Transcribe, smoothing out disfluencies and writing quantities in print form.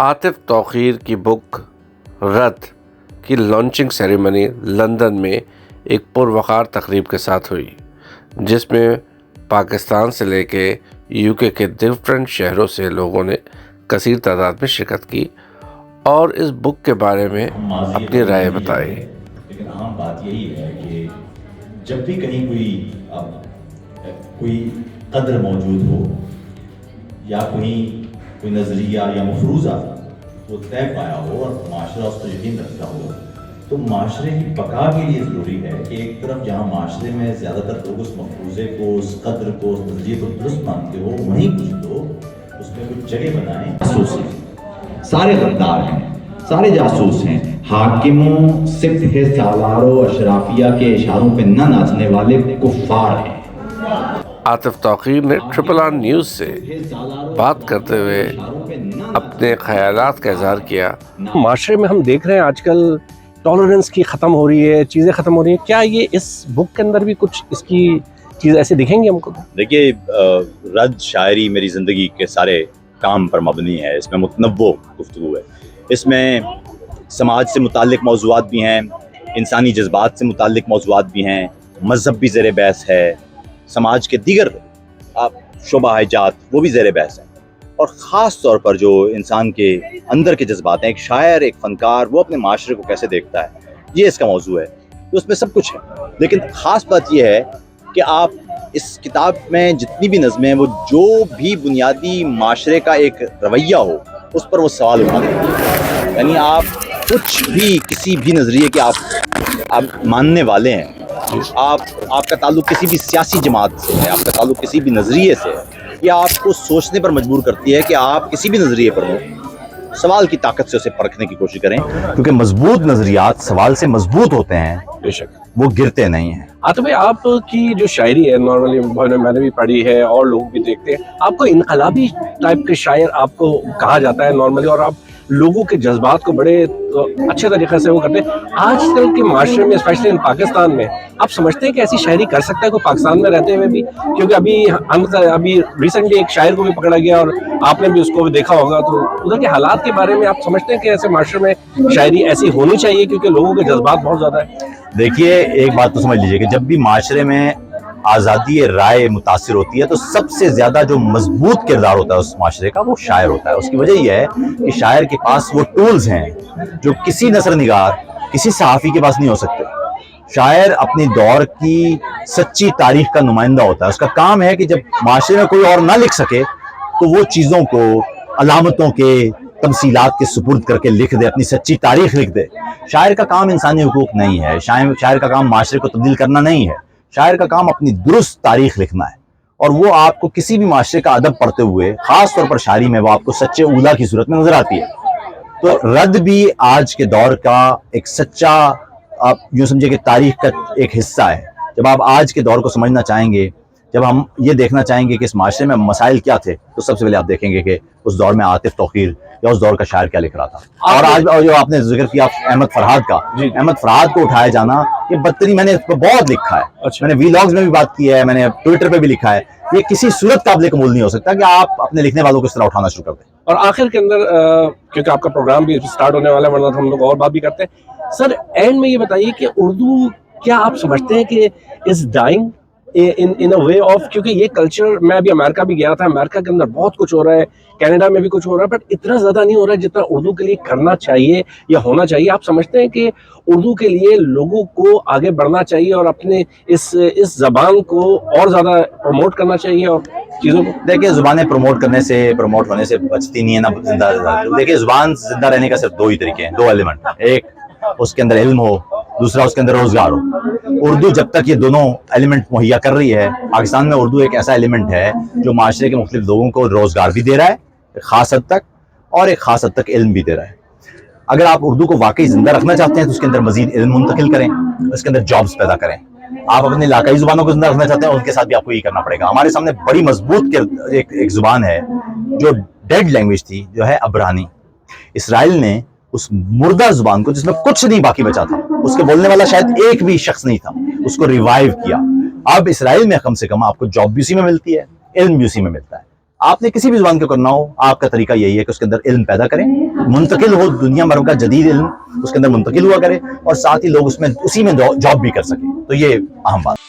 عاطف توقیر کی بک رد کی لانچنگ سیریمنی لندن میں ایک پروقار تقریب کے ساتھ ہوئی، جس میں پاکستان سے لے کے UK کے ڈفرینٹ شہروں سے لوگوں نے کثیر تعداد میں شرکت کی اور اس بک کے بارے میں اپنی رائے بتائی۔ لیکن عام بات یہی ہے کہ جب بھی کہیں کوئی قدر موجود ہو یا کوئی نظریہ یا مفروضہ وہ طے پایا ہو اور معاشرہ اس پر یقین رکھتا ہو، تو معاشرے کی بقا کے لیے ضروری ہے کہ ایک طرف جہاں معاشرے میں زیادہ تر لوگ اس مفروضے کو، اس قدر کو، اس نظریے کو درست مانتے ہو، وہیں کچھ لوگ اس میں کچھ جگہ بنائیں۔ جاسوس ہیں، سارے غدار ہیں، سارے جاسوس ہیں، حاکموں، سپہ سالار و اشرافیہ کے اشاروں پہ نہ ناچنے والے کفار ہیں۔ عاطف توقیر نے RRR نیوز سے بات کرتے ہوئے اپنے خیالات کا اظہار کیا۔ معاشرے میں ہم دیکھ رہے ہیں آج کل ٹالرنس کی ختم ہو رہی ہے، چیزیں ختم ہو رہی ہیں، کیا یہ اس بک کے اندر بھی کچھ اس کی چیز ایسے دکھیں گی ہم کو؟ دیکھیے، رد شاعری میری زندگی کے سارے کام پر مبنی ہے، اس میں متنوع گفتگو ہے، اس میں سماج سے متعلق موضوعات بھی ہیں، انسانی جذبات سے متعلق موضوعات بھی ہیں، مذہب بھی زیر بحث ہے، سماج کے دیگر شعبہ جات وہ بھی زیر بحث ہیں، اور خاص طور پر جو انسان کے اندر کے جذبات ہیں، ایک شاعر، ایک فنکار، وہ اپنے معاشرے کو کیسے دیکھتا ہے، یہ اس کا موضوع ہے، تو اس میں سب کچھ ہے۔ لیکن خاص بات یہ ہے کہ آپ اس کتاب میں جتنی بھی نظمیں ہیں، وہ جو بھی بنیادی معاشرے کا ایک رویہ ہو اس پر وہ سوال اٹھاتے ہیں، یعنی آپ کچھ بھی کسی بھی نظریے کے آپ ماننے والے ہیں، آپ کا تعلق کسی بھی سیاسی جماعت سے ہے، آپ کا تعلق کسی بھی نظریے سے ہے، یہ آپ کو سوچنے پر مجبور کرتی ہے کہ آپ کسی بھی نظریے پر ہو، سوال کی طاقت سے اسے پرکھنے کی کوشش کریں، کیونکہ مضبوط نظریات سوال سے مضبوط ہوتے ہیں، بے شک وہ گرتے نہیں ہیں۔ عاطف بھائی، آپ کی جو شاعری ہے نارملی میں نے بھی پڑھی ہے اور لوگ بھی دیکھتے ہیں، آپ کو انقلابی ٹائپ کے شاعر آپ کو کہا جاتا ہے نارملی، اور آپ لوگوں کے جذبات کو بڑے اچھے طریقے سے وہ کرتے ہیں۔ آج کل کے معاشرے میں اسپیشلی پاکستان میں آپ سمجھتے ہیں کہ ایسی شاعری کر سکتا ہے کوئی پاکستان میں رہتے ہوئے بھی؟ کیونکہ ابھی ریسنٹلی ایک شاعر کو بھی پکڑا گیا اور آپ نے بھی اس کو بھی دیکھا ہوگا، تو ادھر کے حالات کے بارے میں آپ سمجھتے ہیں کہ ایسے معاشرے میں شاعری ایسی ہونی چاہیے کیونکہ لوگوں کے جذبات بہت زیادہ ہیں؟ دیکھیے، ایک بات تو سمجھ لیجئے کہ جب بھی معاشرے میں آزادی رائے متاثر ہوتی ہے تو سب سے زیادہ جو مضبوط کردار ہوتا ہے اس معاشرے کا، وہ شاعر ہوتا ہے۔ اس کی وجہ یہ ہے کہ شاعر کے پاس وہ ٹولز ہیں جو کسی نثر نگار، کسی صحافی کے پاس نہیں ہو سکتے۔ شاعر اپنی دور کی سچی تاریخ کا نمائندہ ہوتا ہے، اس کا کام ہے کہ جب معاشرے میں کوئی اور نہ لکھ سکے تو وہ چیزوں کو علامتوں کے، تمثیلات کے سپرد کر کے لکھ دے، اپنی سچی تاریخ لکھ دے۔ شاعر کا کام انسانی حقوق نہیں ہے، شاعر کا کام معاشرے کو تبدیل کرنا نہیں ہے، شاعر کا کام اپنی درست تاریخ لکھنا ہے، اور وہ آپ کو کسی بھی معاشرے کا ادب پڑھتے ہوئے، خاص طور پر شاعری میں، وہ آپ کو سچے اولیاء کی صورت میں نظر آتی ہے۔ تو رد بھی آج کے دور کا ایک سچا، آپ یوں سمجھے کہ تاریخ کا ایک حصہ ہے۔ جب آپ آج کے دور کو سمجھنا چاہیں گے، جب ہم یہ دیکھنا چاہیں گے کہ اس معاشرے میں مسائل کیا تھے، تو سب سے پہلے آپ دیکھیں گے کہ اس دور میں عاطف توقیر یا اس دور کا شاعر کیا لکھ رہا تھا۔ اور آج جو آپ نے ذکر کیا احمد فرحاد کا، احمد فرحاد کو اٹھایا جانا، یہ بدترین، میں نے اس پر بہت لکھا ہے، میں نے ویلاگز میں بھی بات کی ہے، میں نے ٹویٹر پہ بھی لکھا ہے، یہ کسی صورت قابل قبول نہیں ہو سکتا کہ آپ اپنے لکھنے والوں کو اس طرح اٹھانا شروع کر دیں۔ اور آخر کے اندر کیونکہ آپ کا پروگرام بھی سٹارٹ ہونے والا ہے، ورنہ ہم لوگ اور بات بھی کرتے ہیں سر، اینڈ میں یہ بتائیے کہ اردو کیا آپ سمجھتے ہیں کہ از dining in a way of، کیونکہ یہ کلچر، میں ابھی امریکہ بھی گیا تھا، امریکہ کے اندر بہت کچھ ہو رہا ہے، کینیڈا میں بھی کچھ ہو رہا ہے، بٹ اتنا زیادہ نہیں ہو رہا ہے جتنا اردو کے لیے کرنا چاہیے یا ہونا چاہیے۔ آپ سمجھتے ہیں کہ اردو کے لیے لوگوں کو آگے بڑھنا چاہیے اور اپنے اس زبان کو اور زیادہ پروموٹ کرنا چاہیے اور چیزوں کو؟ دیکھیں، زبانیں پروموٹ ہونے سے بچتی نہیں ہے، نہ زندہ۔ دیکھیں، زبان زندہ رہنے کا صرف دو ہی طریقے ہیں، دو ایلیمنٹ، ایک اس کے اندر علم ہو، دوسرا اس کے اندر روزگار ہو۔ اردو جب تک یہ دونوں ایلیمنٹ مہیا کر رہی ہے، پاکستان میں اردو ایک ایسا ایلیمنٹ ہے جو معاشرے کے مختلف لوگوں کو روزگار بھی دے رہا ہے ایک خاص حد تک، اور ایک خاص حد تک علم بھی دے رہا ہے۔ اگر آپ اردو کو واقعی زندہ رکھنا چاہتے ہیں تو اس کے اندر مزید علم منتقل کریں، اس کے اندر جابز پیدا کریں۔ آپ اپنے علاقائی زبانوں کو زندہ رکھنا چاہتے ہیں، ان کے ساتھ بھی آپ کو یہ کرنا پڑے گا۔ ہمارے سامنے بڑی مضبوط ایک زبان ہے جو ڈیڈ لینگویج تھی، جو ہے عبرانی۔ اسرائیل نے اس مردہ زبان کو، جس میں کچھ نہیں باقی بچا تھا، اس کے بولنے والا شاید ایک بھی شخص نہیں تھا، اس کو ریوائیو کیا۔ اب اسرائیل میں کم سے کم آپ کو جاب بھی اسی میں ملتی ہے، علم بھی اسی میں ملتا ہے۔ آپ نے کسی بھی زبان کو کرنا ہو، آپ کا طریقہ یہی ہے کہ اس کے اندر علم پیدا کریں، منتقل ہو، دنیا بھر کا جدید علم اس کے اندر منتقل ہوا کرے، اور ساتھ ہی لوگ اس میں اسی میں جاب بھی کر سکیں. تو یہ اہم بات.